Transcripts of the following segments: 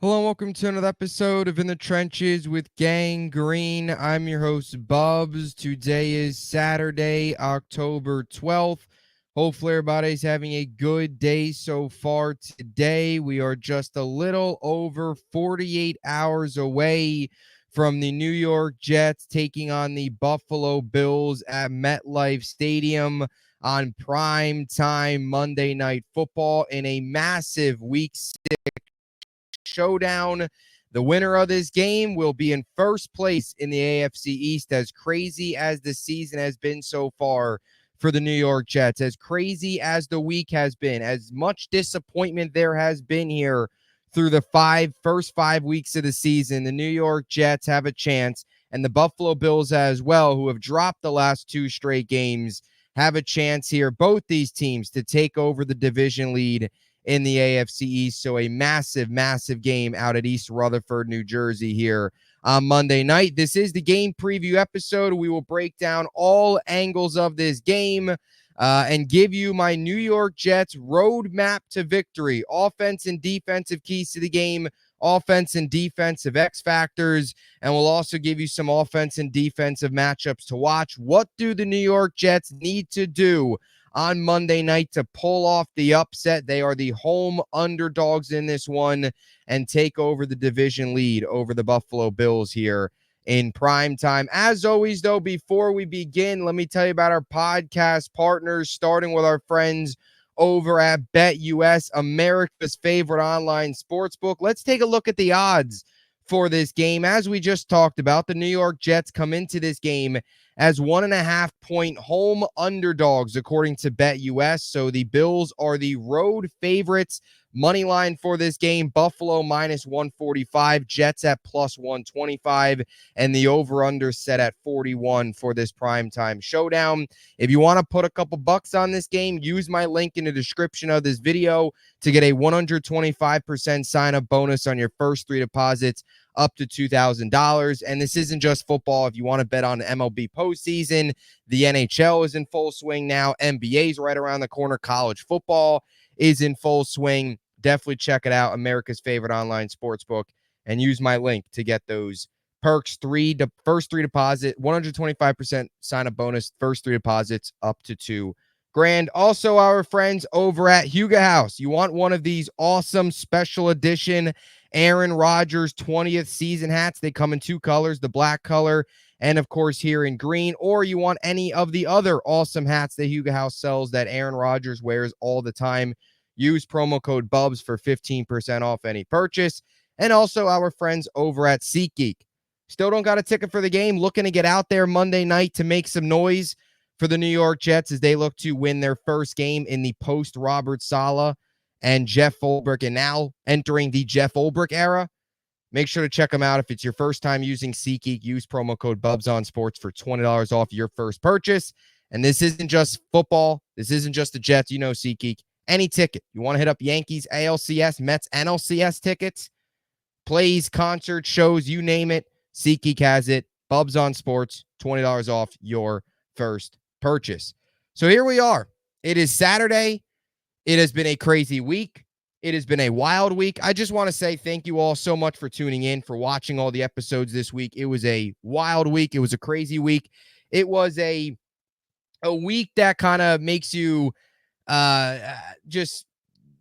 Hello and welcome to another episode of In the Trenches with Gang Green. I'm your host, Bubbs. Today is Saturday, October 12th. Hopefully everybody's having a good day so far today. We are just a little over 48 hours away from the New York Jets taking on the Buffalo Bills at MetLife Stadium on prime time Monday Night Football in a massive Week 6 showdown. The winner of this game will be in first place in the AFC East. As crazy as the season has been so far for the New York Jets, as crazy as the week has been, as much disappointment there has been here through the first 5 weeks of the season, the New York Jets have a chance, and the Buffalo Bills as well, who have dropped the last two straight games, have a chance here, both these teams, to take over the division lead in the AFC East. So a massive, massive game out at East Rutherford, New Jersey here on Monday night. This is the game preview episode. We will break down all angles of this game and give you my New York Jets roadmap to victory, offense and defensive keys to the game, offense and defensive X factors, and we'll also give you some offense and defensive matchups to watch. What do the New York Jets need to do on Monday night to pull off the upset? They are the home underdogs in this one and take over the division lead over the Buffalo Bills here in prime time. As always, though, before we begin, let me tell you about our podcast partners, starting with our friends over at BetUS, America's favorite online sportsbook. Let's take a look at the odds for this game. As we just talked about, the New York Jets come into this game as 1.5-point home underdogs, according to BetUS. So the Bills are the road favorites. Money line for this game, Buffalo minus 145, Jets at plus 125, and the over-under set at 41 for this primetime showdown. If you want to put a couple bucks on this game, use my link in the description of this video to get a 125% sign-up bonus on your first three deposits up to $2,000. And this isn't just football. If you want to bet on MLB postseason, the NHL is in full swing now. NBA is right around the corner. College football is in full swing. Definitely check it out, America's favorite online sportsbook, and use my link to get those perks. First three deposit, 125% sign-up bonus, first three deposits up to $2,000. Also, our friends over at Huga House. You want one of these awesome special edition Aaron Rodgers 20th season hats? They come in two colors, the black color and, of course, here in green. Or you want any of the other awesome hats that Huga House sells that Aaron Rodgers wears all the time, use promo code BUBS for 15% off any purchase. And also our friends over at SeatGeek. Still don't got a ticket for the game, looking to get out there Monday night to make some noise for the New York Jets as they look to win their first game in the post-Robert Saleh and Jeff Ulbrich, and now entering the Jeff Ulbrich era. Make sure to check them out. If it's your first time using SeatGeek, use promo code BUBSONSports for $20 off your first purchase. And this isn't just football. This isn't just the Jets. You know SeatGeek. Any ticket. You want to hit up Yankees, ALCS, Mets, NLCS tickets, plays, concerts, shows, you name it. SeatGeek has it. Bubs on Sports, $20 off your first purchase. So here we are. It is Saturday. It has been a crazy week. It has been a wild week. I just want to say thank you all so much for tuning in, for watching all the episodes this week. It was a wild week. It was a crazy week. It was a week that kind of makes you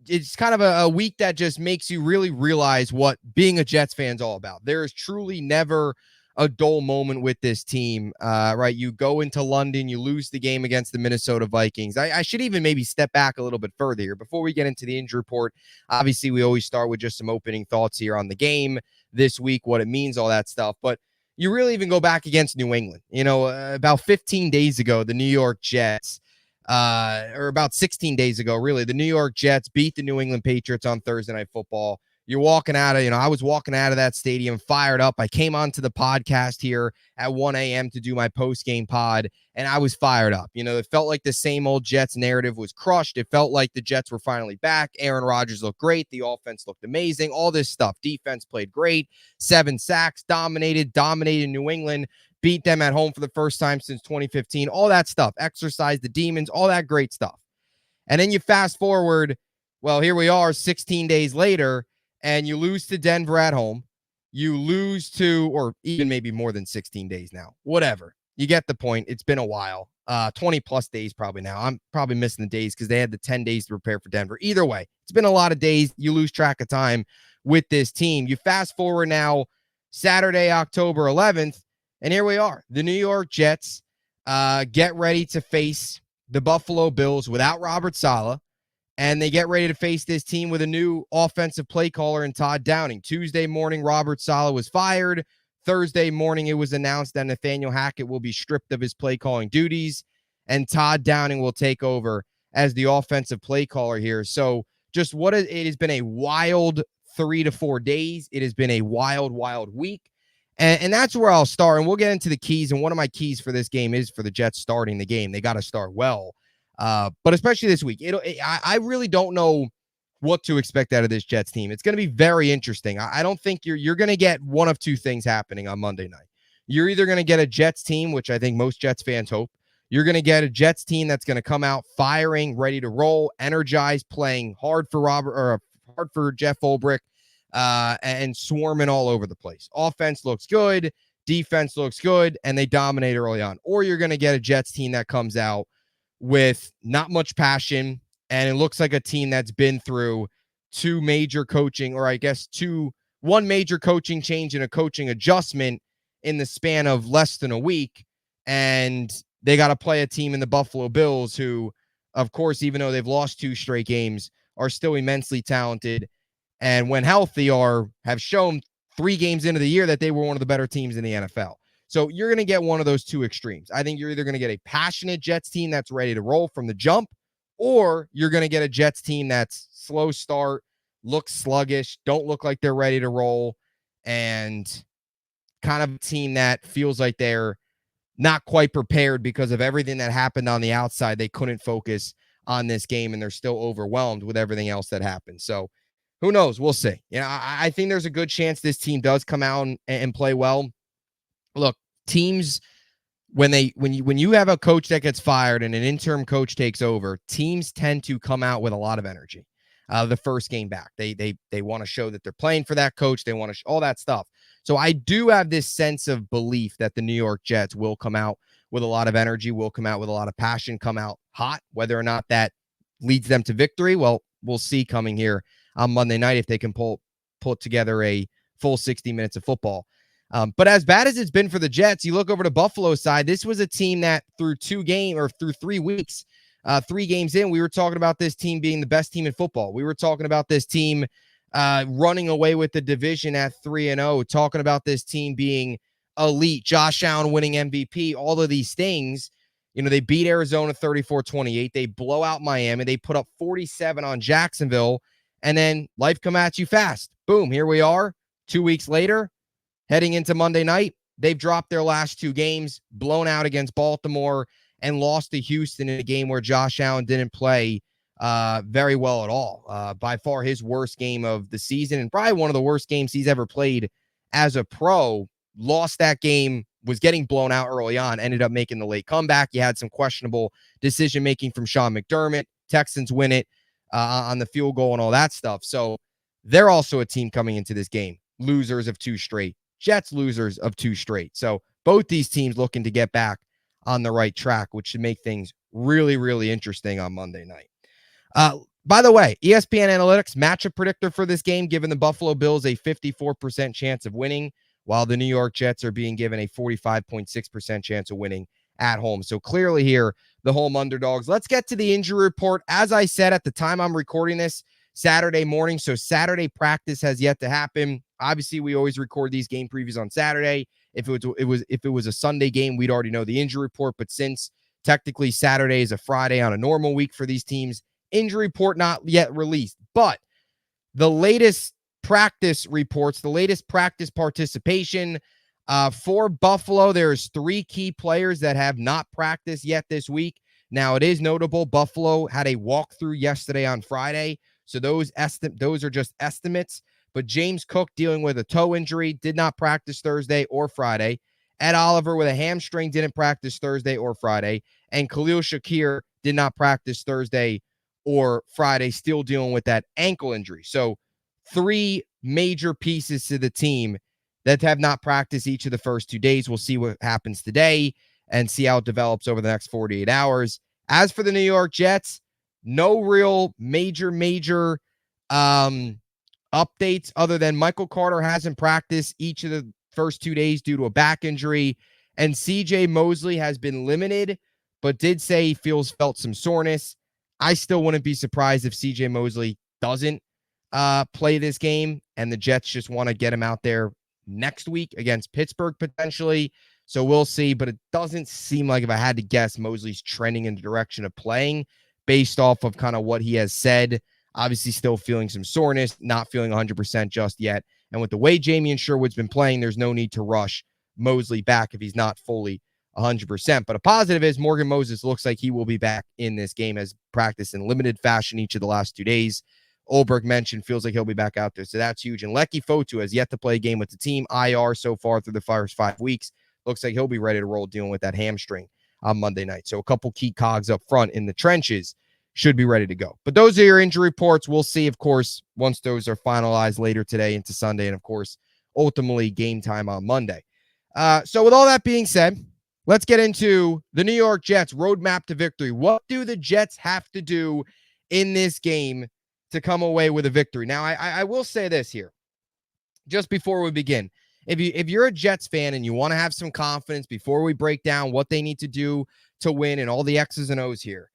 it's kind of a week that just makes you really realize what being a Jets fan is all about. There is truly never a dull moment with this team, right? You go into London, you lose the game against the Minnesota Vikings. I should even maybe step back a little bit further here before we get into the injury report. Obviously, we always start with just some opening thoughts here on the game this week, what it means, all that stuff. But you really even go back against New England. You know, about 15 days ago, the New York Jets, or about 16 days ago, really, the New York Jets beat the New England Patriots on Thursday Night Football. You're walking out of, I was walking out of that stadium fired up. I came onto the podcast here at 1 a.m. to do my post-game pod, and I was fired up. It felt like the same old Jets narrative was crushed. It felt like the Jets were finally back. Aaron Rodgers looked great. The offense looked amazing. All this stuff. Defense played great. 7 sacks, dominated New England, beat them at home for the first time since 2015. All that stuff. Exercise the demons, all that great stuff. And then you fast forward, well, here we are 16 days later, and you lose to Denver at home. You lose to, or even maybe more than 16 days now, whatever. You get the point. It's been a while. 20 plus days probably now. I'm probably missing the days because they had the 10 days to prepare for Denver. Either way, it's been a lot of days. You lose track of time with this team. You fast forward now, Saturday, October 11th, and here we are. The New York Jets get ready to face the Buffalo Bills without Robert Saleh, and they get ready to face this team with a new offensive play caller in Todd Downing. Tuesday morning, Robert Saleh was fired. Thursday morning, it was announced that Nathaniel Hackett will be stripped of his play calling duties, and Todd Downing will take over as the offensive play caller here. So just it has been a wild 3 to 4 days. It has been a wild, wild week. And that's where I'll start. And we'll get into the keys. And one of my keys for this game is for the Jets starting the game. They got to start well. But especially this week, I really don't know what to expect out of this Jets team. It's going to be very interesting. I don't think you're going to get one of two things happening on Monday night. You're either going to get a Jets team, which I think most Jets fans hope. You're going to get a Jets team that's going to come out firing, ready to roll, energized, playing hard for hard for Jeff Ulbrich, and swarming all over the place. Offense looks good, defense looks good, and they dominate early on. Or you're going to get a Jets team that comes out with not much passion, and it looks like a team that's been through one major coaching change and a coaching adjustment in the span of less than a week. And they got to play a team in the Buffalo Bills who, of course, even though they've lost 2 straight games, are still immensely talented. And when healthy have shown 3 games into the year that they were one of the better teams in the NFL. So you're going to get one of those two extremes. I think you're either going to get a passionate Jets team that's ready to roll from the jump, or you're going to get a Jets team that's slow start, looks sluggish, don't look like they're ready to roll, and kind of a team that feels like they're not quite prepared because of everything that happened on the outside. They couldn't focus on this game, and they're still overwhelmed with everything else that happened. So who knows? We'll see. I think there's a good chance this team does come out and play well. Look, teams, when you have a coach that gets fired and an interim coach takes over, teams tend to come out with a lot of energy. The first game back, they want to show that they're playing for that coach. They want to all that stuff. So I do have this sense of belief that the New York Jets will come out with a lot of energy, will come out with a lot of passion, come out hot. Whether or not that leads them to victory, well, we'll see coming here on Monday night if they can pull together a full 60 minutes of football. But as bad as it's been for the Jets, you look over to Buffalo's side, this was a team that through 3 weeks, 3 games in, we were talking about this team being the best team in football. We were talking about this team running away with the division at 3-0, talking about this team being elite, Josh Allen winning MVP, all of these things. They beat Arizona 34-28. They blow out Miami. They put up 47 on Jacksonville, and then life come at you fast. Boom, here we are 2 weeks later. Heading into Monday night, they've dropped their last 2 games, blown out against Baltimore, and lost to Houston in a game where Josh Allen didn't play very well at all. By far his worst game of the season, and probably one of the worst games he's ever played as a pro. Lost that game, was getting blown out early on, ended up making the late comeback. You had some questionable decision-making from Sean McDermott. Texans win it on the field goal and all that stuff. So they're also a team coming into this game, losers of 2 straight. Jets losers of 2 straight. So both these teams looking to get back on the right track, which should make things really, really interesting on Monday night. By the way, ESPN Analytics matchup predictor for this game, giving the Buffalo Bills a 54% chance of winning, while the New York Jets are being given a 45.6% chance of winning at home. So clearly here, the home underdogs. Let's get to the injury report. As I said at the time I'm recording this, Saturday morning. So Saturday practice has yet to happen. Obviously, we always record these game previews on Saturday. If it was a Sunday game, we'd already know the injury report. But since technically Saturday is a Friday on a normal week for these teams, injury report not yet released. But the latest practice reports, the latest practice participation for Buffalo, there's 3 key players that have not practiced yet this week. Now, it is notable Buffalo had a walkthrough yesterday on Friday. So those are just estimates. But James Cook, dealing with a toe injury, did not practice Thursday or Friday. Ed Oliver with a hamstring didn't practice Thursday or Friday. And Khalil Shakir did not practice Thursday or Friday, still dealing with that ankle injury. So 3 major pieces to the team that have not practiced each of the first 2 days. We'll see what happens today and see how it develops over the next 48 hours. As for the New York Jets, no real major updates other than Michael Carter hasn't practiced each of the first 2 days due to a back injury, and CJ Mosley has been limited, but did say he felt some soreness. I still wouldn't be surprised if CJ Mosley doesn't play this game, and the Jets just want to get him out there next week against Pittsburgh potentially. So we'll see, but it doesn't seem like, if I had to guess, Mosley's trending in the direction of playing based off of kind of what he has said. Obviously still feeling some soreness, not feeling 100% just yet. And with the way Jamie Sherwood's been playing, there's no need to rush Mosley back if he's not fully 100%. But a positive is Morgan Moses looks like he will be back in this game, as practiced in limited fashion each of the last 2 days. Olberg mentioned feels like he'll be back out there, so that's huge. And Lecky Fotu has yet to play a game with the team, IR so far through the first 5 weeks. Looks like he'll be ready to roll dealing with that hamstring on Monday night. So a couple key cogs up front in the trenches should be ready to go. But those are your injury reports. We'll see, of course, once those are finalized later today into Sunday, and of course, ultimately game time on Monday. So with all that being said, let's get into the New York Jets roadmap to victory. What do the Jets have to do in this game to come away with a victory? Now, I will say this here, just before we begin. If you're a Jets fan and you want to have some confidence before we break down what they need to do to win and all the X's and O's here,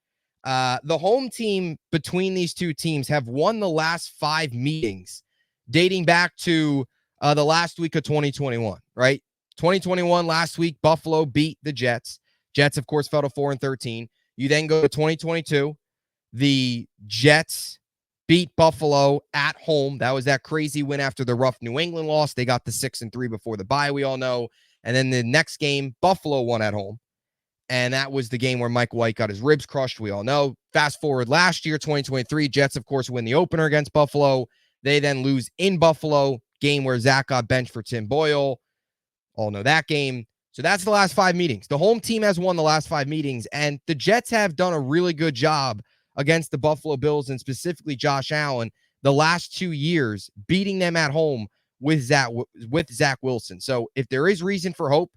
the home team between these two teams have won the last 5 meetings dating back to the last week of 2021, right? 2021, last week, Buffalo beat the Jets. Jets, of course, fell to 4-13. You then go to 2022. The Jets beat Buffalo at home. That was that crazy win after the rough New England loss. They got the 6-3 before the bye, we all know. And then the next game, Buffalo won at home. And that was the game where Mike White got his ribs crushed, we all know. Fast forward last year, 2023, Jets, of course, win the opener against Buffalo. They then lose in Buffalo, game where Zach got benched for Tim Boyle. All know that game. So that's the last 5 meetings. The home team has won the last 5 meetings, and the Jets have done a really good job against the Buffalo Bills, and specifically Josh Allen, the last 2 years, beating them at home with Zach Wilson. So if there is reason for hope,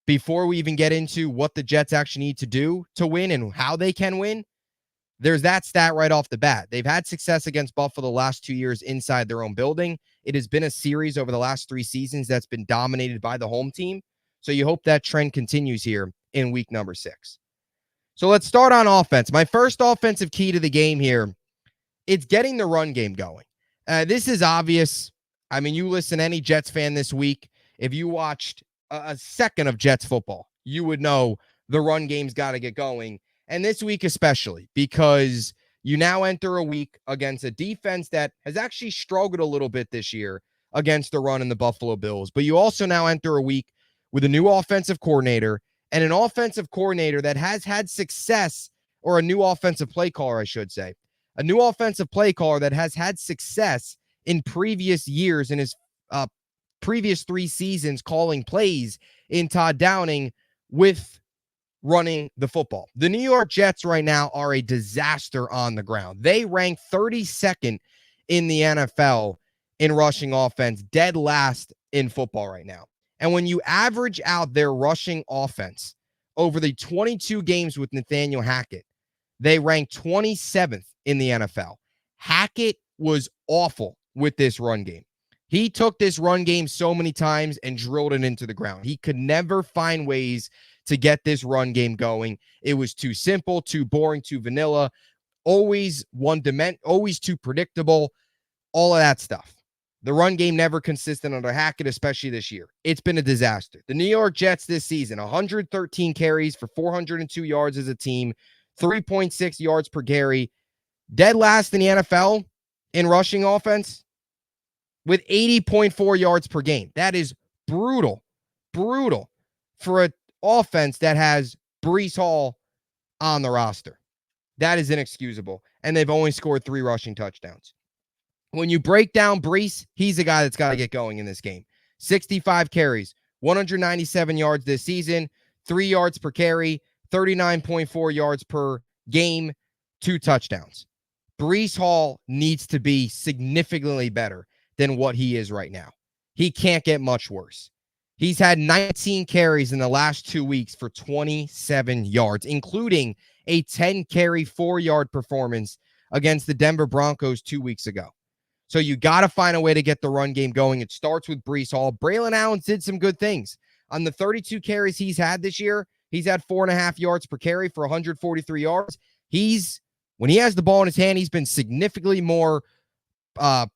before we even get into what the Jets actually need to do to win and how they can win, there's that stat right off the bat. They've had success against Buffalo the last 2 years inside their own building. It has been a series over the last 3 seasons that's been dominated by the home team. So you hope that trend continues here in week number 6. So let's start on offense. My first offensive key to the game here, it's getting the run game going. This is obvious. I mean, you listen to any Jets fan this week, if you watched a second of Jets football, you would know the run game's got to get going. And this week especially, because you now enter a week against a defense that has actually struggled a little bit this year against the run in the Buffalo Bills. But you also now enter a week with a new offensive coordinator, and an offensive coordinator that has had success, or a new offensive play caller, I should say, a new offensive play caller that has had success in previous years in his previous 3 seasons calling plays in Todd Downing with running the football. The New York Jets right now are a disaster on the ground. They rank 32nd in the NFL in rushing offense, dead last in football right now. And when you average out their rushing offense over the 22 games with Nathaniel Hackett, they rank 27th in the NFL. Hackett was awful with this run game. He took this run game so many times and drilled it into the ground. He could never find ways to get this run game going. It was too simple, too boring, too vanilla, always always too predictable, all of that stuff. The run game never consistent under Hackett, especially this year. It's been a disaster. The New York Jets this season, 113 carries for 402 yards as a team, 3.6 yards per carry, dead last in the NFL in rushing offense with 80.4 yards per game. That is brutal for an offense that has Breece Hall on the roster. That is inexcusable. And they've only scored 3 rushing touchdowns. When you break down Breece, he's a guy that's got to get going in this game. 65 carries, 197 yards this season, 3 yards per carry, 39.4 yards per game, 2 touchdowns. Breece Hall needs to be significantly better than what he is right now. He can't get much worse. He's had 19 carries in the last 2 weeks for 27 yards, including a 10-carry, 4-yard performance against the Denver Broncos 2 weeks ago. So you got to find a way to get the run game going. It starts with Breece Hall. Braylon Allen did some good things. On the 32 carries he's had this year, he's had 4.5 yards per carry for 143 yards. When he has the ball in his hand, he's been significantly more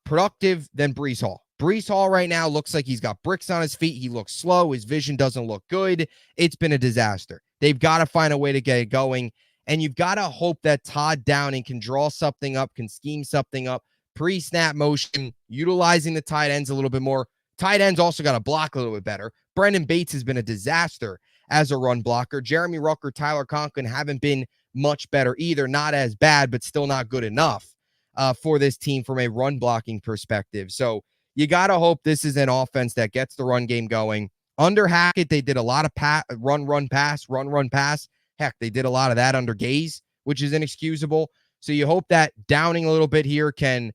productive than Breece Hall. Breece Hall right now looks like he's got bricks on his feet. He looks slow. His vision doesn't look good. It's been a disaster. They've got to find a way to get it going. And you've got to hope that Todd Downing can draw something up, can scheme something up, pre-snap motion, utilizing the tight ends a little bit more. Tight ends also got to block a little bit better. Brendan Bates has been a disaster as a run blocker. Jeremy Rucker, Tyler Conklin haven't been much better either. Not as bad, but still not good enough for this team from a run blocking perspective. So you got to hope this is an offense that gets the run game going. Under Hackett, they did a lot of run, pass. Heck, they did a lot of that under Gaze, which is inexcusable. So you hope that Downing a little bit here can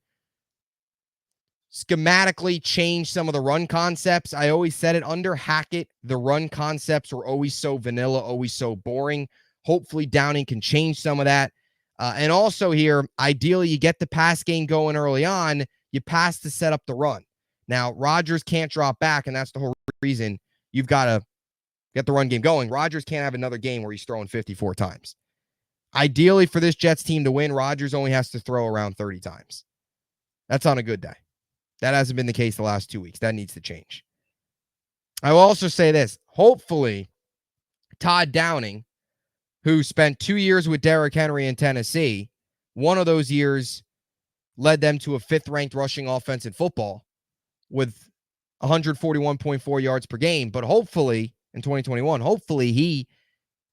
schematically change some of the run concepts. I always said it, under Hackett, the run concepts were always so vanilla, always so boring. Hopefully Downing can change some of that. And also here, ideally, you get the pass game going early on. You pass to set up the run. Now, Rodgers can't drop back, and that's the whole reason you've got to get the run game going. Rodgers can't have another game where he's throwing 54 times. Ideally, for this Jets team to win, Rodgers only has to throw around 30 times. That's on a good day. That hasn't been the case the last 2 weeks. That needs to change. I will also say this. Hopefully, Todd Downing, who spent 2 years with Derrick Henry in Tennessee, one of those years led them to a 5th-ranked rushing offense in football with 141.4 yards per game. But hopefully, in 2021, hopefully he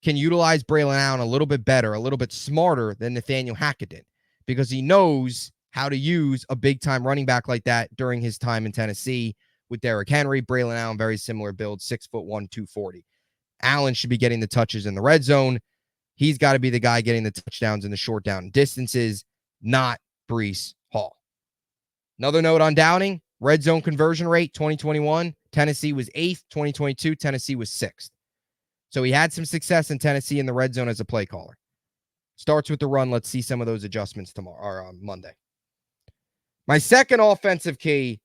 can utilize Braylon Allen a little bit better, a little bit smarter than Nathaniel Hackett did, because he knows how to use a big-time running back like that during his time in Tennessee with Derrick Henry. Braylon Allen, very similar build, 6'1", 240. Allen should be getting the touches in the red zone. He's got to be the guy getting the touchdowns in the short down distances, not Breece Hall. Another note on Downing, red zone conversion rate, 2021, Tennessee was 8th. 2022, Tennessee was 6th. So he had some success in Tennessee in the red zone as a play caller. Starts with the run. Let's see some of those adjustments tomorrow or on Monday. My second offensive key,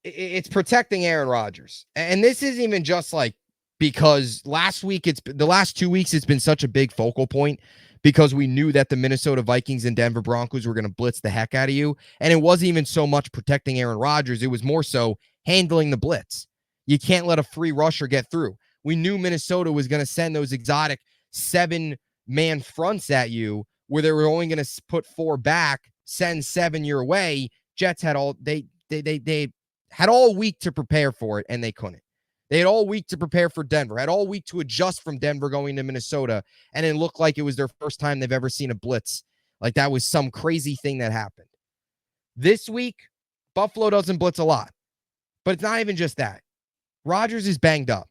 it's protecting Aaron Rodgers. And this isn't even just like because the last 2 weeks, it's been such a big focal point because we knew that the Minnesota Vikings and Denver Broncos were going to blitz the heck out of you. And it wasn't even so much protecting Aaron Rodgers. It was more so handling the blitz. You can't let a free rusher get through. We knew Minnesota was going to send those exotic 7-man fronts at you where they were only going to put 4 back, send 7 your way. Jets had they had all week to prepare for it, and they couldn't. They had all week to prepare for Denver, had all week to adjust from Denver going to Minnesota, and it looked like it was their first time they've ever seen a blitz. Like that was some crazy thing that happened. This week, Buffalo doesn't blitz a lot, but it's not even just that. Rodgers is banged up.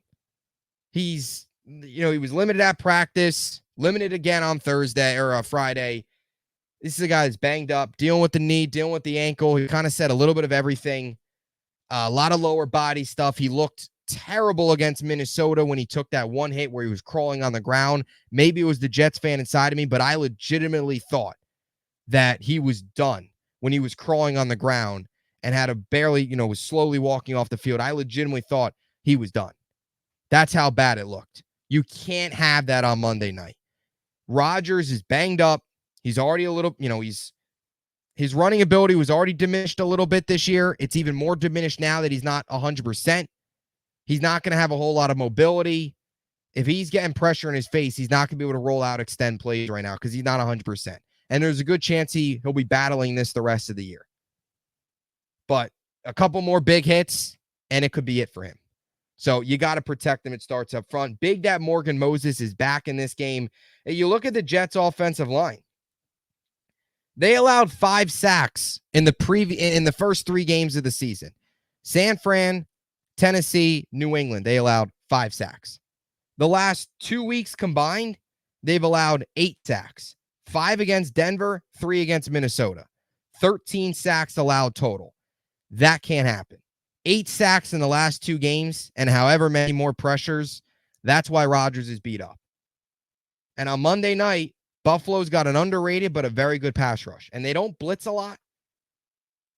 He was limited at practice, limited again on Thursday or Friday. This is a guy that's banged up, dealing with the knee, dealing with the ankle. He kind of said a little bit of everything. A lot of lower body stuff. He looked terrible against Minnesota when he took that one hit where he was crawling on the ground. Maybe it was the Jets fan inside of me, but I legitimately thought that he was done when he was crawling on the ground and had a barely, was slowly walking off the field. I legitimately thought he was done. That's how bad it looked. You can't have that on Monday night. Rodgers is banged up. He's already a little, his running ability was already diminished a little bit this year. It's even more diminished now that he's not 100%. He's not going to have a whole lot of mobility. If he's getting pressure in his face, he's not going to be able to roll out extend plays right now because he's not 100%. And there's a good chance he'll be battling this the rest of the year. But a couple more big hits, and it could be it for him. So you got to protect him. It starts up front. Big Dat Morgan Moses is back in this game. And you look at the Jets' offensive line. They allowed 5 sacks in the first 3 games of the season. San Fran, Tennessee, New England, they allowed 5 sacks. The last 2 weeks combined, they've allowed 8 sacks. 5 against Denver, 3 against Minnesota. 13 sacks allowed total. That can't happen. 8 sacks in the last 2 games and however many more pressures, that's why Rodgers is beat up. And on Monday night, Buffalo's got an underrated but a very good pass rush. And they don't blitz a lot.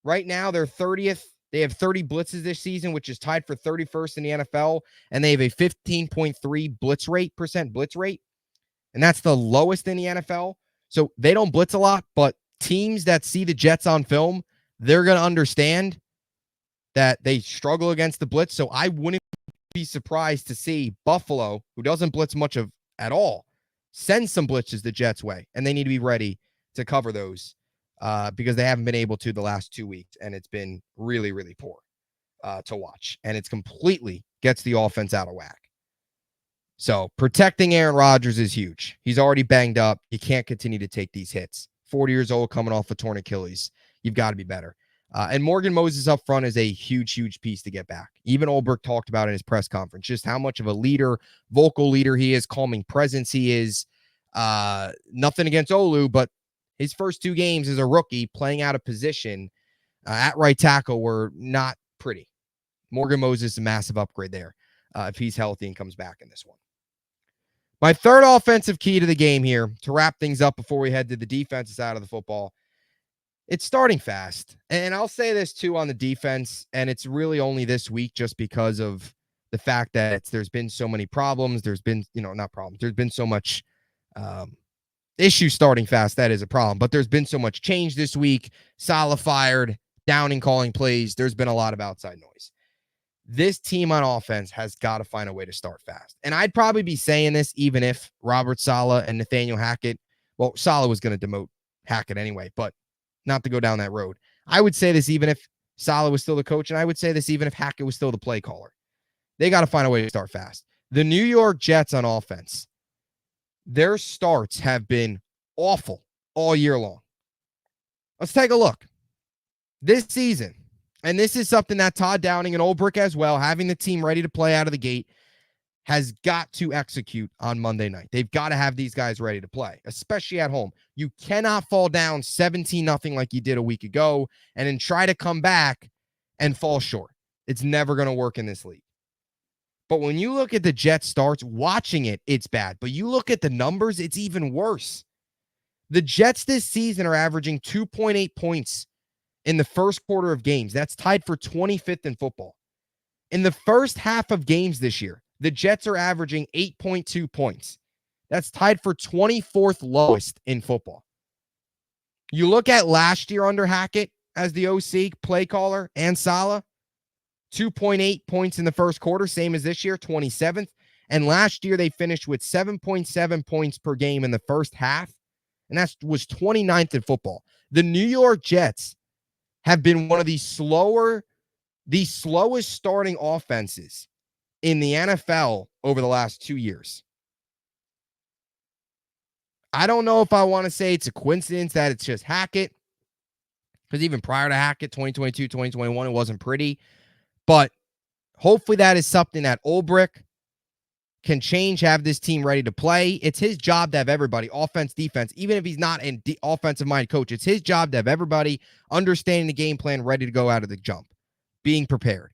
Right now, they're 30th. They have 30 blitzes this season, which is tied for 31st in the NFL. And they have a 15.3 blitz rate. And that's the lowest in the NFL. So they don't blitz a lot, but teams that see the Jets on film, they're going to understand that they struggle against the blitz. So I wouldn't be surprised to see Buffalo, who doesn't blitz much of at all, send some blitzes the Jets' way. And they need to be ready to cover those because they haven't been able to the last 2 weeks. And it's been really, really poor to watch. And it's completely gets the offense out of whack. So protecting Aaron Rodgers is huge. He's already banged up. You can't continue to take these hits. 40 years old, coming off a torn Achilles. You've got to be better. And Morgan Moses up front is a huge, huge piece to get back. Even Ulbrich talked about in his press conference just how much of a leader, vocal leader he is, calming presence he is. Nothing against Olu, but his first 2 games as a rookie playing out of position at right tackle were not pretty. Morgan Moses, a massive upgrade there if he's healthy and comes back in this one. My third offensive key to the game here, to wrap things up before we head to the defensive side of the football, it's starting fast. And I'll say this too on the defense, and it's really only this week just because of the fact that there's been so many problems. There's been, not problems. There's been so much issue starting fast. That is a problem. But there's been so much change this week. Saleh fired, Downing calling plays. There's been a lot of outside noise. This team on offense has got to find a way to start fast. And I'd probably be saying this even if Robert Saleh and Nathaniel Hackett, well, Saleh was going to demote Hackett anyway, but not to go down that road. I would say this even if Saleh was still the coach, and I would say this even if Hackett was still the play caller. They got to find a way to start fast. The New York Jets on offense, their starts have been awful all year long. Let's take a look. This season, and this is something that Todd Downing and Ulbrich as well, having the team ready to play out of the gate, has got to execute on Monday night. They've got to have these guys ready to play, especially at home. You cannot fall down 17-0 like you did a week ago and then try to come back and fall short. It's never going to work in this league. But when you look at the Jets starts, watching it, it's bad. But you look at the numbers, it's even worse. The Jets this season are averaging 2.8 points in the first quarter of games. That's tied for 25th in football. In the first half of games this year, the Jets are averaging 8.2 points. That's tied for 24th lowest in football. You look at last year under Hackett as the OC play caller and Saleh, 2.8 points in the first quarter, same as this year, 27th. And last year they finished with 7.7 points per game in the first half, and that was 29th in football. The New York Jets have been one of the slowest starting offenses in the NFL over the last 2 years. I don't know if I want to say it's a coincidence that it's just Hackett, because even prior to Hackett, 2022, 2021, it wasn't pretty. But hopefully that is something that Ulbrich can change, have this team ready to play. It's his job to have everybody, offense, defense, even if he's not an offensive-minded coach. It's his job to have everybody understanding the game plan, ready to go out of the jump, being prepared.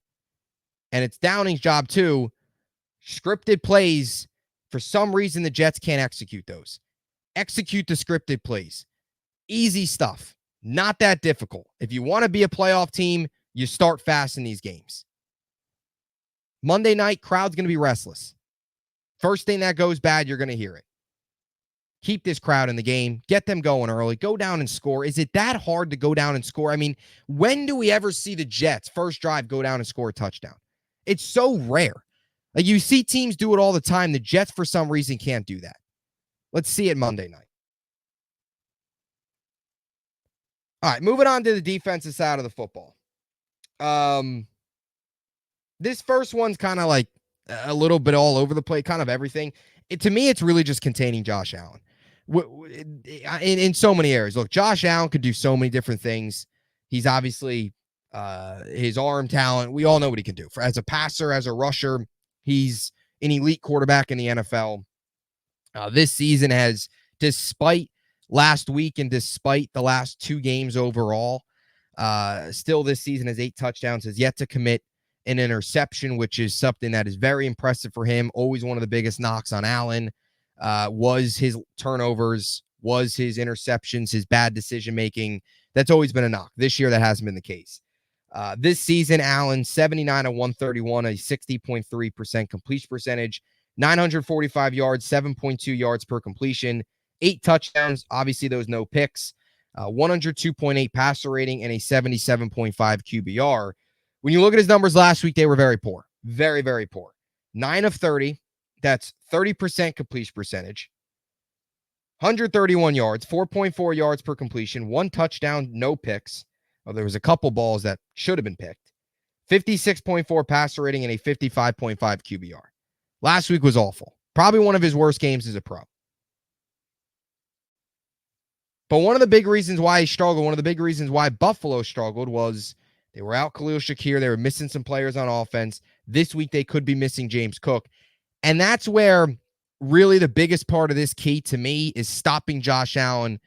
And it's Downing's job, too. Scripted plays, for some reason, the Jets can't execute those. Execute the scripted plays. Easy stuff. Not that difficult. If you want to be a playoff team, you start fast in these games. Monday night, crowd's going to be restless. First thing that goes bad, you're going to hear it. Keep this crowd in the game. Get them going early. Go down and score. Is it that hard to go down and score? I mean, when do we ever see the Jets first drive go down and score a touchdown? It's so rare. Like, you see teams do it all the time. The Jets, for some reason, can't do that. Let's see it Monday night. All right, moving on to the defensive side of the football. This first one's kind of like a little bit all over the place, kind of everything. To me, it's really just containing Josh Allen in so many areas. Look, Josh Allen could do so many different things. He's obviously his arm talent. We all know what he can do. As a passer, as a rusher, he's an elite quarterback in the NFL. This season has, despite last week and despite the last 2 games overall, Still this season has 8 touchdowns, has yet to commit an interception, which is something that is very impressive for him. Always one of the biggest knocks on Allen was his turnovers, was his interceptions, his bad decision-making. That's always been a knock. This year, that hasn't been the case. This season, Allen, 79 of 131, a 60.3% completion percentage, 945 yards, 7.2 yards per completion, 8 touchdowns. Obviously, those no picks. 102.8 passer rating and a 77.5 QBR. When you look at his numbers last week, they were very poor. Very, very poor. 9 of 30. That's 30% completion percentage. 131 yards, 4.4 yards per completion, 1 touchdown, no picks. Oh, there was a couple balls that should have been picked. 56.4 passer rating and a 55.5 QBR. Last week was awful. Probably one of his worst games as a pro. But one of the big reasons why he struggled, one of the big reasons why Buffalo struggled was they were out Khalil Shakir. They were missing some players on offense. This week, they could be missing James Cook. And that's where really the biggest part of this key to me is stopping Josh Allen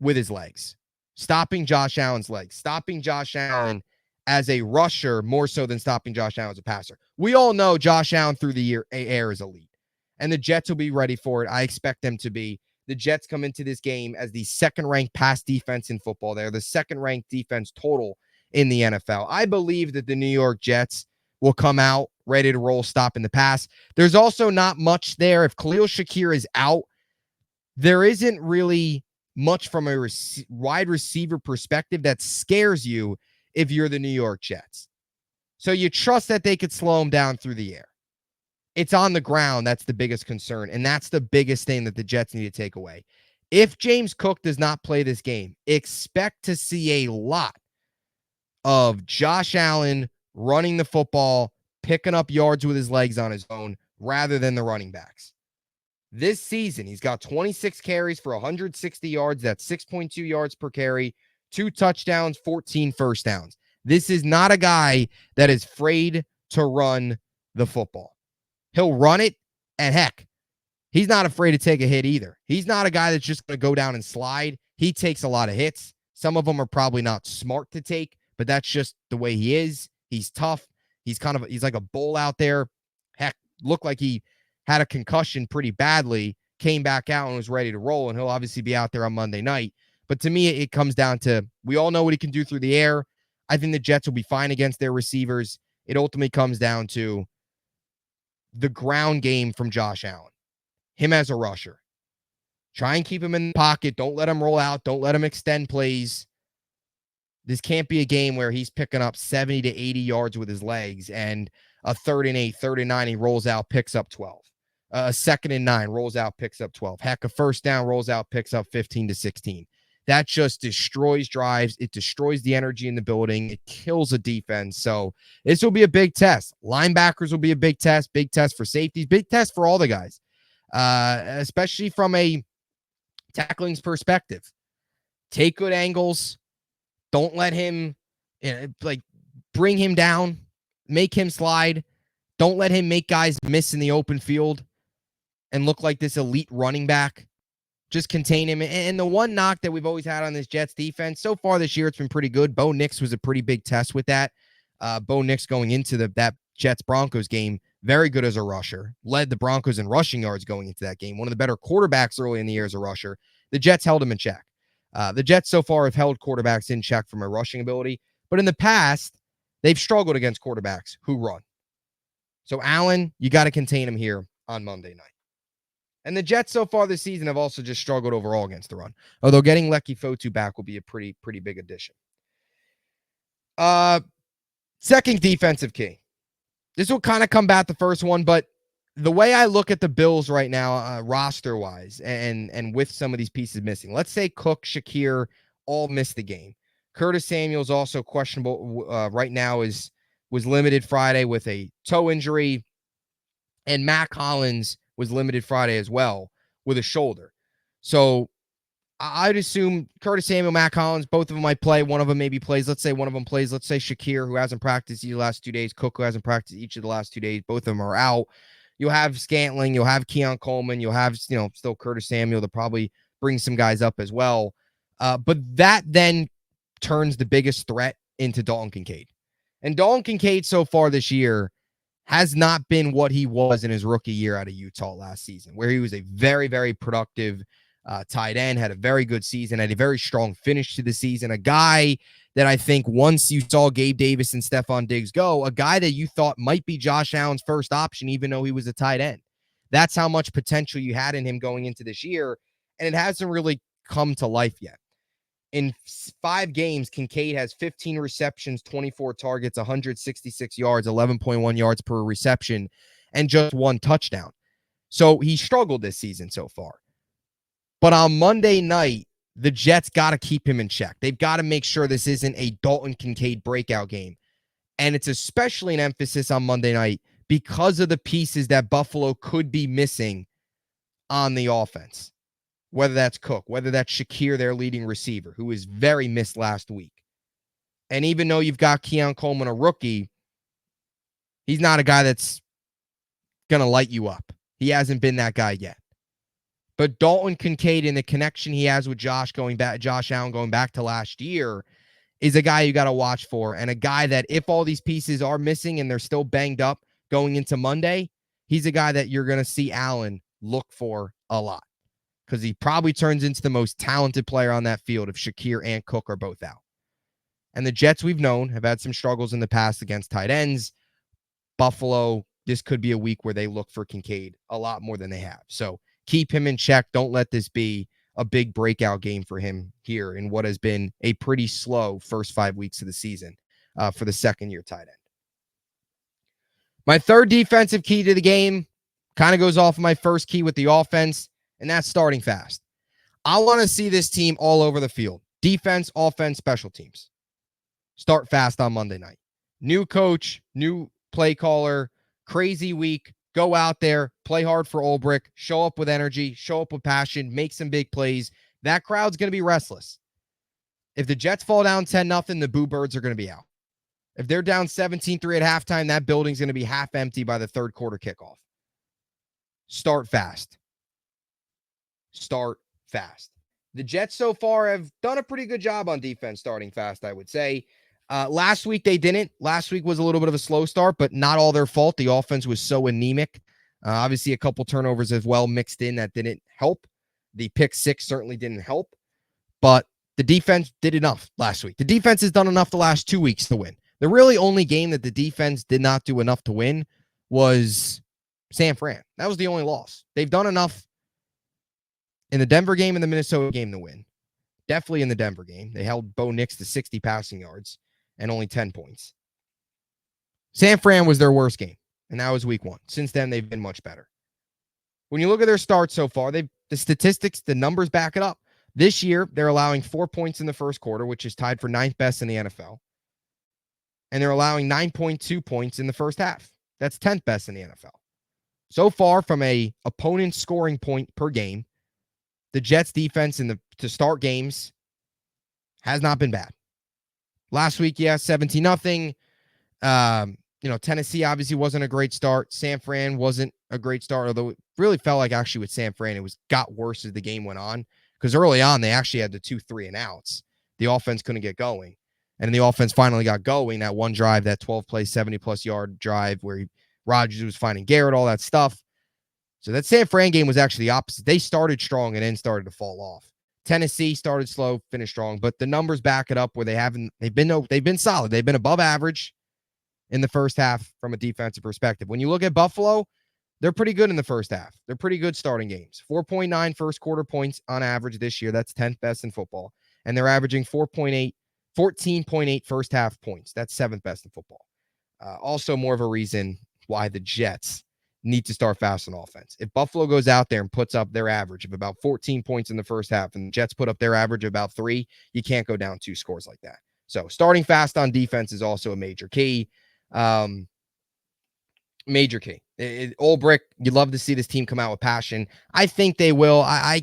with his legs. Stopping Josh Allen's legs. Stopping Josh Allen as a rusher more so than stopping Josh Allen as a passer. We all know Josh Allen through the air is elite. And the Jets will be ready for it. I expect them to be. The Jets come into this game as the second-ranked pass defense in football. They're the second-ranked defense total in the NFL. I believe that the New York Jets will come out ready to roll, stopping the pass. There's also not much there. If Khalil Shakir is out, there isn't really much from a wide receiver perspective that scares you if you're the New York Jets. So you trust that they could slow him down through the air. It's on the ground. That's the biggest concern. And that's the biggest thing that the Jets need to take away. If James Cook does not play this game, expect to see a lot of Josh Allen running the football, picking up yards with his legs on his own, rather than the running backs. This season, he's got 26 carries for 160 yards. That's 6.2 yards per carry, 2 touchdowns, 14 first downs. This is not a guy that is afraid to run the football. He'll run it, and heck, he's not afraid to take a hit either. He's not a guy that's just going to go down and slide. He takes a lot of hits. Some of them are probably not smart to take, but that's just the way he is. He's tough. He's like a bull out there. Heck, looked like he had a concussion pretty badly, came back out and was ready to roll, and he'll obviously be out there on Monday night. But to me, it comes down to, we all know what he can do through the air. I think the Jets will be fine against their receivers. It ultimately comes down to the ground game from Josh Allen. Him as a rusher. Try and keep him in the pocket. Don't let him roll out. Don't let him extend plays. This can't be a game where he's picking up 70 to 80 yards with his legs and a 3rd and 8, 3rd and 9, he rolls out, picks up 12. A 2nd and 9, rolls out, picks up 12. Heck, a 1st down, rolls out, picks up 15 to 16. That just destroys drives. It destroys the energy in the building. It kills a defense. So this will be a big test. Linebackers will be a big test for safeties, big test for all the guys, especially from a tackling's perspective. Take good angles. Don't let him, bring him down, make him slide. Don't let him make guys miss in the open field and look like this elite running back. Just contain him. And the one knock that we've always had on this Jets defense, so far this year, it's been pretty good. Bo Nix was a pretty big test with that. Bo Nix going into that Jets-Broncos game, very good as a rusher. Led the Broncos in rushing yards going into that game. One of the better quarterbacks early in the year as a rusher. The Jets held him in check. The Jets so far have held quarterbacks in check from a rushing ability. But in the past, they've struggled against quarterbacks who run. So Allen, you got to contain him here on Monday night. And the Jets so far this season have also just struggled overall against the run. Although getting Lecky Fotu back will be a pretty big addition. Second defensive key. This will kind of combat the first one, but the way I look at the Bills right now, roster-wise, and with some of these pieces missing, let's say Cook, Shakir all missed the game. Curtis Samuel's also questionable right now, was limited Friday with a toe injury, and Mac Hollins was limited Friday as well with a shoulder. So I'd assume Curtis Samuel, Mac Hollins, both of them might play. One of them maybe plays. Let's say one of them plays. Let's say Shakir, who hasn't practiced the last 2 days. Cook, who hasn't practiced each of the last 2 days. Both of them are out. You'll have Scantling. You'll have Keon Coleman. You'll have, still Curtis Samuel to probably bring some guys up as well. But that then turns the biggest threat into Dalton Kincaid. And Dalton Kincaid so far this year has not been what he was in his rookie year out of Utah last season, where he was a very, very productive tight end, had a very good season, had a very strong finish to the season. A guy that I think once you saw Gabe Davis and Stephon Diggs go, a guy that you thought might be Josh Allen's first option, even though he was a tight end. That's how much potential you had in him going into this year, and it hasn't really come to life yet. In 5 games, Kincaid has 15 receptions, 24 targets, 166 yards, 11.1 yards per reception, and just 1 touchdown. So he struggled this season so far. But on Monday night, the Jets got to keep him in check. They've got to make sure this isn't a Dalton Kincaid breakout game. And it's especially an emphasis on Monday night because of the pieces that Buffalo could be missing on the offense. Whether that's Cook, whether that's Shakir, their leading receiver, who was very missed last week. And even though you've got Keon Coleman, a rookie, he's not a guy that's going to light you up. He hasn't been that guy yet. But Dalton Kincaid and the connection he has with Josh Allen going back to last year is a guy you got to watch for, and a guy that if all these pieces are missing and they're still banged up going into Monday, he's a guy that you're going to see Allen look for a lot because he probably turns into the most talented player on that field if Shakir and Cook are both out. And the Jets, we've known, have had some struggles in the past against tight ends. Buffalo, this could be a week where they look for Kincaid a lot more than they have. So keep him in check. Don't let this be a big breakout game for him here in what has been a pretty slow first 5 weeks of the season for the second-year tight end. My third defensive key to the game kind of goes off of my first key with the offense, and that's starting fast. I want to see this team all over the field. Defense, offense, special teams. Start fast on Monday night. New coach, new play caller, crazy week. Go out there, play hard for Ulbrich, show up with energy, show up with passion, make some big plays. That crowd's going to be restless. If the Jets fall down 10-0, the Boo Birds are going to be out. If they're down 17-3 at halftime, that building's going to be half empty by the third quarter kickoff. Start fast. Start fast. The Jets so far have done a pretty good job on defense starting fast, I would say. Last week they didn't. Last week was a little bit of a slow start, but not all their fault. The offense was so anemic. Obviously, a couple turnovers as well mixed in that didn't help. The pick 6 certainly didn't help, but the defense did enough last week. The defense has done enough the last 2 weeks to win. The really only game that the defense did not do enough to win was San Fran. That was the only loss. They've done enough in the Denver game and the Minnesota game to win. Definitely in the Denver game. They held Bo Nix to 60 passing yards and only 10 points. San Fran was their worst game, and that was week 1. Since then, they've been much better. When you look at their start so far, the statistics, the numbers back it up. This year, they're allowing 4 points in the first quarter, which is tied for 9th best in the NFL. And they're allowing 9.2 points in the first half. That's 10th best in the NFL. So far, from a opponent scoring point per game, the Jets defense to start games has not been bad. Last week, 17-0. Tennessee obviously wasn't a great start. San Fran wasn't a great start, although it really felt like actually with San Fran, it got worse as the game went on. Because early on, they actually had the 2 3-and-outs. The offense couldn't get going. And the offense finally got going. That one drive, that 12-play, 70-plus yard drive where Rodgers was finding Garrett, all that stuff. So that San Fran game was actually the opposite. They started strong and then started to fall off. Tennessee started slow, finished strong, but the numbers back it up where they've been solid. They've been above average in the first half from a defensive perspective. When you look at Buffalo, they're pretty good in the first half. They're pretty good starting games. 4.9 first quarter points on average this year. That's 10th best in football. And they're averaging 14.8 first half points. That's 7th best in football. Also more of a reason why the Jets need to start fast on offense. If Buffalo goes out there and puts up their average of about 14 points in the first half and the Jets put up their average of about 3, you can't go down 2 scores like that. So starting fast on defense is also a major key. Major key. Ulbrich, you'd love to see this team come out with passion. I think they will. I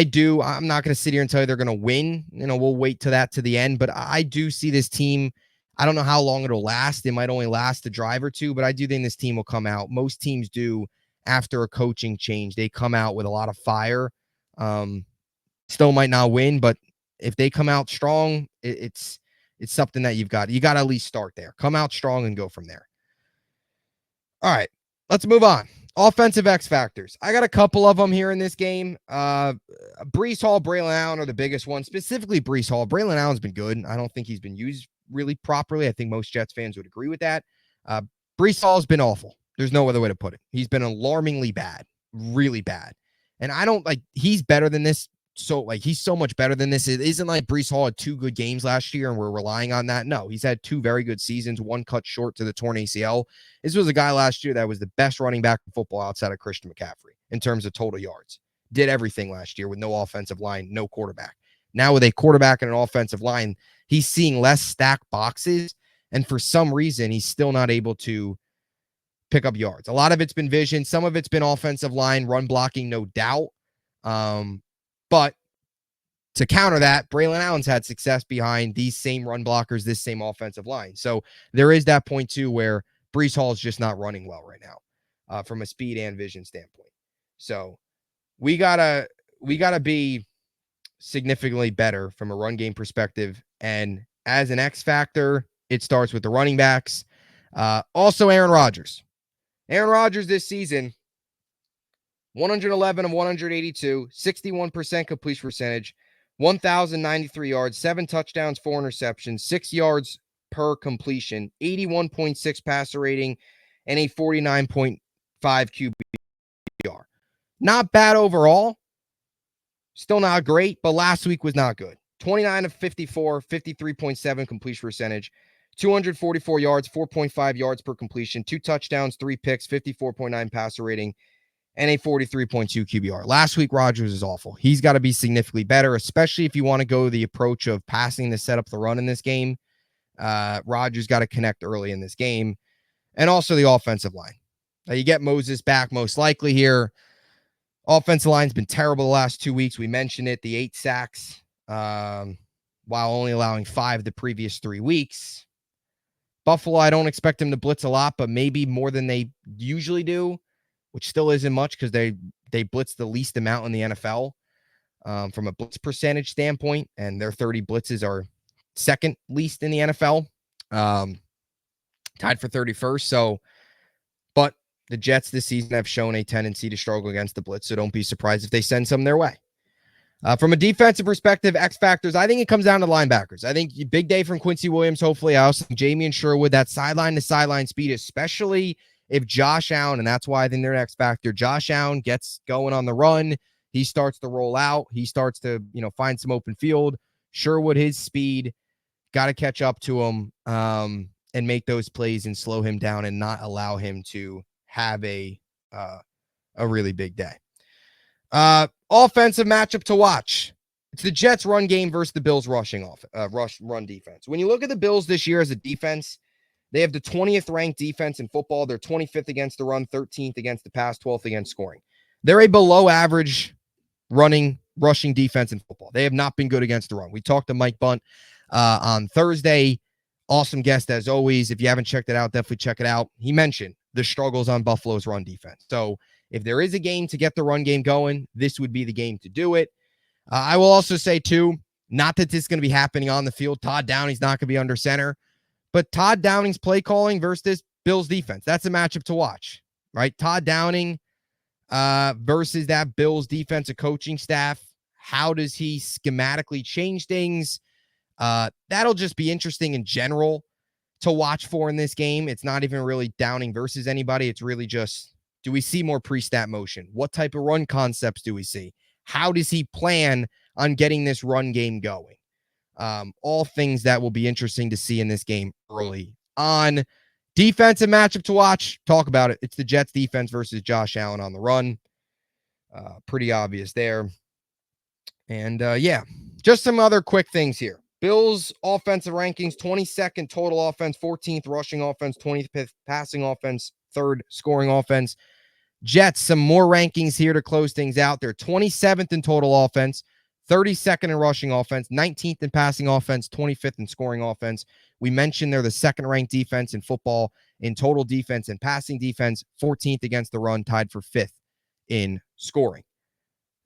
do. I'm not going to sit here and tell you they're going to win. We'll wait to the end. But I do see this team. I don't know how long it'll last. It might only last a drive or 2, but I do think this team will come out. Most teams do after a coaching change. They come out with a lot of fire. Still might not win, but if they come out strong, it's something that you got to at least start there. Come out strong and go from there. All right, let's move on. Offensive X factors. I got a couple of them here in this game. Breece Hall, Braylon Allen are the biggest ones. Specifically, Breece Hall. Braylon Allen's been good. I don't think he's been used really properly. I think most Jets fans would agree with that. Breece Hall's been awful. There's no other way to put it. He's been alarmingly bad, really bad. And I don't he's better than this. So he's so much better than this. It isn't like Breece Hall had 2 good games last year and we're relying on that. No, he's had 2 very good seasons, 1 cut short to the torn ACL. This was a guy last year that was the best running back in football outside of Christian McCaffrey in terms of total yards. Did everything last year with no offensive line, no quarterback. Now with a quarterback and an offensive line, he's seeing less stacked boxes. And for some reason, he's still not able to pick up yards. A lot of it's been vision. Some of it's been offensive line, run blocking, no doubt. But to counter that, Braylon Allen's had success behind these same run blockers, this same offensive line. So there is that point too where Breece Hall is just not running well right now from a speed and vision standpoint. So we gotta be significantly better from a run game perspective. And as an X factor, it starts with the running backs. Also, Aaron Rodgers. Aaron Rodgers this season, 111 of 182, 61% completion percentage, 1,093 yards, 7 touchdowns, 4 interceptions, 6 yards per completion, 81.6 passer rating, and a 49.5 QBR. Not bad overall. Still not great, but last week was not good. 29 of 54, 53.7 completion percentage, 244 yards, 4.5 yards per completion, 2 touchdowns, 3 picks, 54.9 passer rating, and a 43.2 QBR. Last week, Rodgers is awful. He's got to be significantly better, especially if you want to go the approach of passing to set up the run in this game. Rodgers got to connect early in this game. And also the offensive line. Now, you get Moses back most likely here. Offensive line's been terrible the last 2 weeks. We mentioned it, the 8 sacks, while only allowing 5 the previous 3 weeks. Buffalo, I don't expect them to blitz a lot, but maybe more than they usually do, which still isn't much because they blitz the least amount in the NFL from a blitz percentage standpoint, and their 30 blitzes are second least in the NFL, tied for 31st. So, but the Jets this season have shown a tendency to struggle against the blitz, so don't be surprised if they send some their way. From a defensive perspective, X factors, I think it comes down to linebackers. I think big day from Quincy Williams, hopefully. I also think Jamie and Sherwood, that sideline-to-sideline speed, especially if Josh Allen, and that's why I think they're an X factor, Josh Allen gets going on the run, he starts to roll out, he starts to, find some open field. Sherwood, his speed, got to catch up to him and make those plays and slow him down and not allow him to have a really big day. Offensive matchup to watch. It's the Jets run game versus the Bills run defense. When you look at the Bills this year as a defense, they have the 20th ranked defense in football. They're 25th against the run, 13th against the pass, 12th against scoring. They're a below average rushing defense in football. They have not been good against the run. We talked to Mike Bunt on Thursday. Awesome guest as always. If you haven't checked it out, definitely check it out. He mentioned the struggles on Buffalo's run defense. So if there is a game to get the run game going, this would be the game to do it. I will also say, too, not that this is going to be happening on the field. Todd Downing's not going to be under center. But Todd Downing's play calling versus this Bills defense, that's a matchup to watch, right? Todd Downing versus that Bills defensive coaching staff. How does he schematically change things? That'll just be interesting in general to watch for in this game. It's not even really Downing versus anybody. It's really just, do we see more pre-snap motion? What type of run concepts do we see? How does he plan on getting this run game going? All things that will be interesting to see in this game early on. Defensive matchup to watch. Talk about it. It's the Jets defense versus Josh Allen on the run. Pretty obvious there. And just some other quick things here. Bills offensive rankings, 22nd total offense, 14th rushing offense, 25th passing offense, 3rd scoring offense. Jets, some more rankings here to close things out. They're 27th in total offense, 32nd in rushing offense, 19th in passing offense, 25th in scoring offense. We mentioned they're the 2nd-ranked defense in football in total defense and passing defense, 14th against the run, tied for 5th in scoring.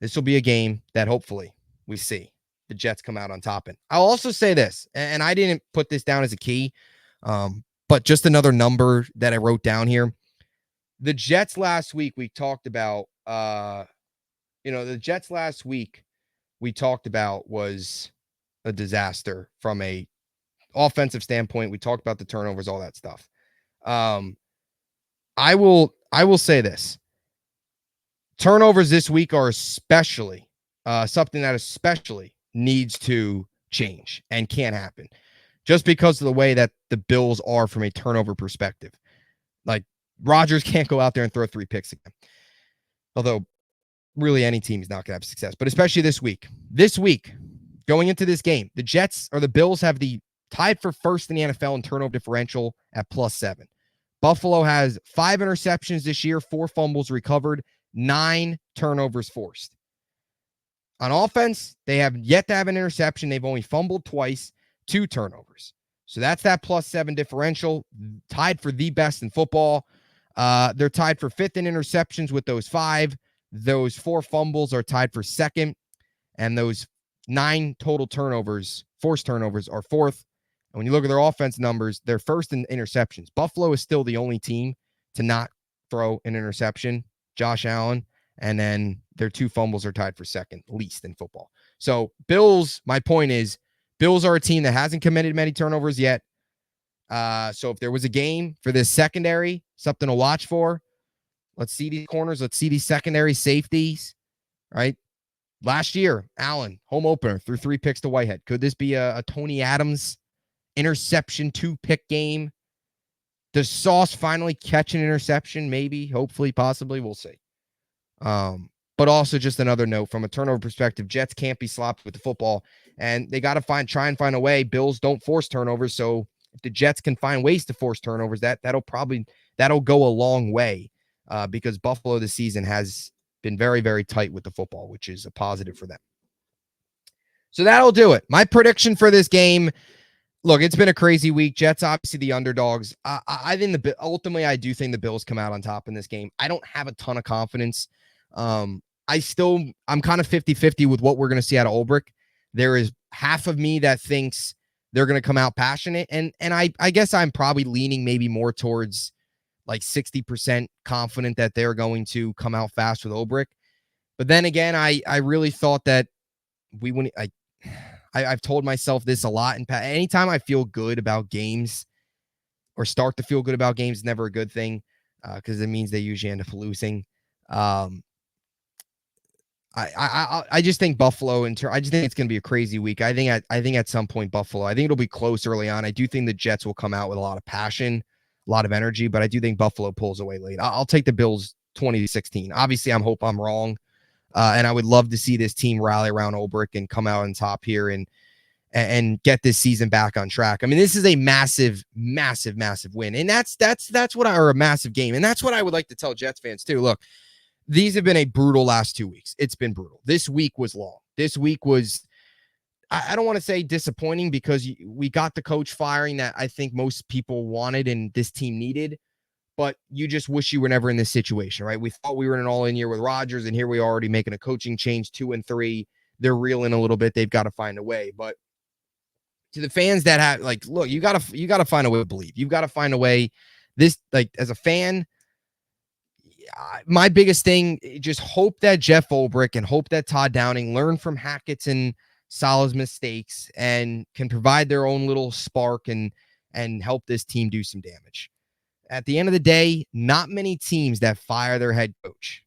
This will be a game that hopefully we see. the Jets come out on top. And I'll also say this, and I didn't put this down as a key, but just another number that I wrote down here. The Jets last week, we talked about, the Jets last week we talked about was a disaster from a offensive standpoint. We talked about the turnovers, all that stuff. I will say this. Turnovers this week are especially something that especially needs to change and can't happen just because of the way that the Bills are from a turnover perspective. Like, Rodgers can't go out there and throw 3 picks again. Although, really, any team is not going to have success, but especially this week. This week, going into this game, the Jets or the Bills have the tied for first in the NFL in turnover differential at +7. Buffalo has 5 interceptions this year, 4 fumbles recovered, 9 turnovers forced. On offense, they have yet to have an interception. They've only fumbled twice, 2 turnovers. So that's that +7 differential, tied for the best in football. They're tied for 5th in interceptions with those 5. Those 4 fumbles are tied for 2nd. And those 9 total turnovers, forced turnovers, are 4th. And when you look at their offense numbers, they're 1st in interceptions. Buffalo is still the only team to not throw an interception, Josh Allen. And then their 2 fumbles are tied for 2nd, least in football. So Bills, my point is, Bills are a team that hasn't committed many turnovers yet. So if there was a game for this secondary, something to watch for, let's see these corners. Let's see these secondary safeties, right? Last year, Allen, home opener, threw 3 picks to Whitehead. Could this be a Tony Adams interception 2-pick game? Does Sauce finally catch an interception? Maybe, hopefully, possibly. We'll see. But also just another note from a turnover perspective, Jets can't be sloppy with the football, and they got to try and find a way. Bills don't force turnovers, so if the Jets can find ways to force turnovers, that'll go a long way, because Buffalo this season has been very, very tight with the football, which is a positive for them. So that'll do it. My prediction for this game. Look, it's been a crazy week. Jets, obviously the underdogs. I think ultimately, I do think the Bills come out on top in this game. I don't have a ton of confidence. I'm kind of 50-50 with what we're going to see out of Ulbrich. There is half of me that thinks they're going to come out passionate. And I guess I'm probably leaning maybe more towards like 60% confident that they're going to come out fast with Ulbrich. But then again, I really thought that we wouldn't. I've told myself this a lot. And anytime I feel good about games or start to feel good about games, is never a good thing, because it means they usually end up losing. I just think Buffalo, I just think it's going to be a crazy week. I think at some point Buffalo, I think it'll be close early on. I do think the Jets will come out with a lot of passion, a lot of energy, but I do think Buffalo pulls away late. I'll take the Bills 20-16. Obviously, I hope I'm wrong. And I would love to see this team rally around Ulbrich and come out on top here and get this season back on track. I mean, this is a massive, massive, massive win. And that's what or a massive game. And that's what I would like to tell Jets fans too. Look, these have been a brutal last 2 weeks. It's been brutal. This week was long. This week was, I don't want to say disappointing, because we got the coach firing that I think most people wanted and this team needed. But you just wish you were never in this situation, right? We thought we were in an all-in year with Rodgers, and here we are already making a coaching change, 2-3. They're reeling a little bit. They've got to find a way. But to the fans that have, like, look, you gotta find a way to believe. You've got to find a way. This, like, as a fan, my biggest thing, just hope that Jeff Ulbrich and hope that Todd Downing learn from Hackett's and Salah's mistakes and can provide their own little spark and help this team do some damage. At the end of the day, not many teams that fire their head coach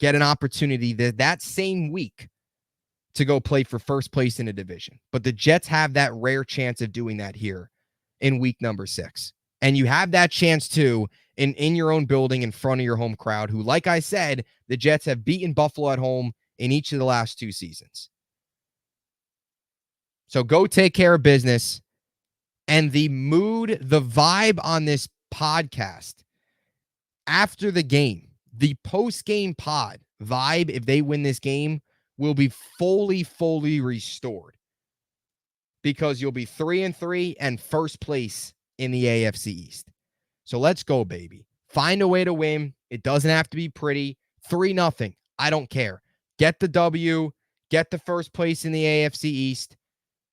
get an opportunity that same week to go play for first place in a division. But the Jets have that rare chance of doing that here in week number 6. And you have that chance too in your own building in front of your home crowd, who, like I said, the Jets have beaten Buffalo at home in each of the last 2 seasons. So go take care of business. And the mood, the vibe on this podcast after the game, the post-game pod vibe, if they win this game, will be fully restored, because you'll be 3-3 and first place in the AFC East. So let's go, baby. Find a way to win. It doesn't have to be pretty. 3-0. I don't care. Get the W. get the first place in the AFC East,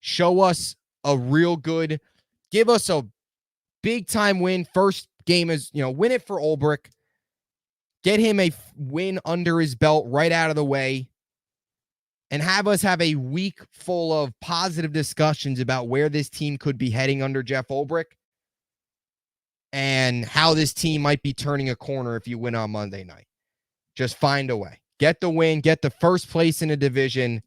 show us a real good, give us a big time win. First game is, win it for Ulbrich. Get him a win under his belt right out of the way, and have us have a week full of positive discussions about where this team could be heading under Jeff Ulbrich and how this team might be turning a corner if you win on Monday night. Just find a way. Get the win, get the first place in a division,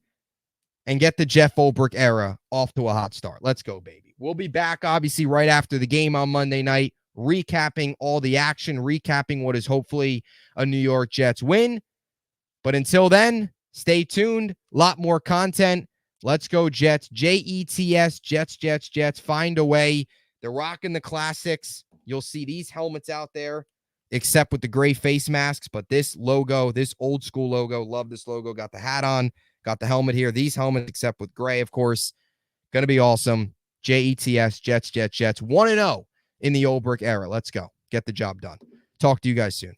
and get the Jeff Ulbrich era off to a hot start. Let's go, baby. We'll be back, obviously, right after the game on Monday night, recapping all the action, recapping what is hopefully a New York Jets win. But until then, stay tuned. A lot more content. Let's go, Jets. Jets, Jets, Jets, Jets. Find a way. They're rocking the classics. You'll see these helmets out there, except with the gray face masks. But this logo, this old school logo, love this logo. Got the hat on, got the helmet here. These helmets, except with gray, of course. Going to be awesome. Jets, Jets, Jets, Jets. 1-0 in the Ulbrich era. Let's go. Get the job done. Talk to you guys soon.